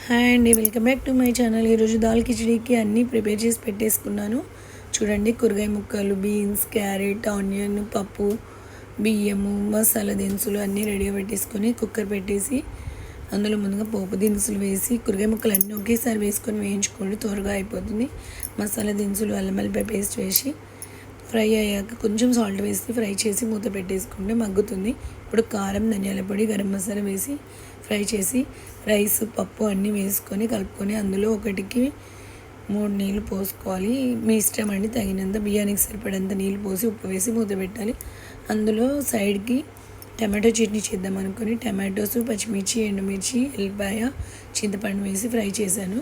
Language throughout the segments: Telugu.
హాయ్ అండి, welcome back to my channel. ఈరోజు దాల్ కిచడీకి అన్నీ ప్రిపేర్ చేసి పెట్టేసుకున్నాను. చూడండి, కూరగాయ ముక్కలు, బీన్స్, క్యారెట్, ఆనియన్, పప్పు, బియ్యము, మసాలా దినుసులు అన్నీ రెడీగా పెట్టేసుకొని కుక్కర్ పెట్టేసి అందులో ముందుగా పోపు దినుసులు వేసి కూరగాయ ముక్కలు అన్నీ ఒకేసారి వేసుకొని వేయించుకోండి, త్వరగా అయిపోతుంది. మసాలా దినుసులు, అల్లం వెల్లిపాయ పేస్ట్ వేసి ఫ్రై అయ్యాక కొంచెం సాల్ట్ వేసి ఫ్రై చేసి మూత పెట్టేసుకుంటే మగ్గుతుంది. ఇప్పుడు కారం, ధనియాల పొడి, గరం మసాలా వేసి ఫ్రై చేసి రైస్, పప్పు అన్నీ వేసుకొని కలుపుకొని అందులో 1-3 నీళ్ళు పోసుకోవాలి. మీ ఇష్టం అండి, తగినంత బియ్యానికి సరిపడంత నీళ్ళు పోసి ఉప్పు వేసి మూత పెట్టాలి. అందులో సైడ్కి టమాటో చట్నీ చేద్దాం అనుకొని టమాటోస్, పచ్చిమిర్చి, ఎండుమిర్చి, ఎల్లిపాయ, చింతపండు వేసి ఫ్రై చేశాను,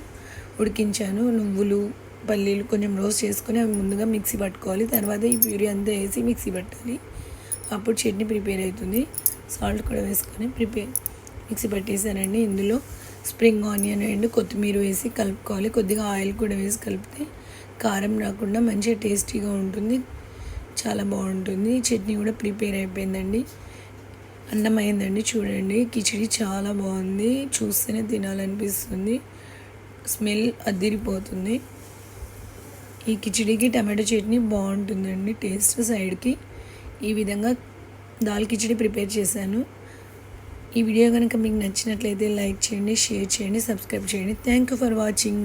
ఉడికించాను. నువ్వులు, పల్లీలు కొంచెం రోస్ట్ చేసుకొని అవి ముందుగా మిక్సీ పట్టుకోవాలి. తర్వాత ఈ ప్యూరీ అంతా వేసి మిక్సీ పట్టాలి. అప్పుడు చట్నీ ప్రిపేర్ అవుతుంది. సాల్ట్ కూడా వేసుకొని మిక్సీ పట్టేసానండి. ఇందులో స్ప్రింగ్ ఆనియన్ అండ్ కొత్తిమీర వేసి కలుపుకోవాలి. కొద్దిగా ఆయిల్ కూడా వేసి కలిపితే కారం రాకుండా మంచిగా టేస్టీగా ఉంటుంది, చాలా బాగుంటుంది. చట్నీ కూడా ప్రిపేర్ అయిపోయిందండి. అన్నం అయిందండి. చూడండి, కిచిడి చాలా బాగుంది, చూస్తేనే తినాలనిపిస్తుంది. స్మెల్ అదిరిపోతుంది. ఈ కిచిడీకి టమాటో చట్నీ బాగుంటుందండి టేస్ట్. సైడ్కి ఈ విధంగా దాల్ కిచిడి ప్రిపేర్ చేశాను. ఈ వీడియో కనుక మీకు నచ్చినట్లయితే లైక్ చేయండి, షేర్ చేయండి, సబ్స్క్రైబ్ చేయండి. Thank you for watching.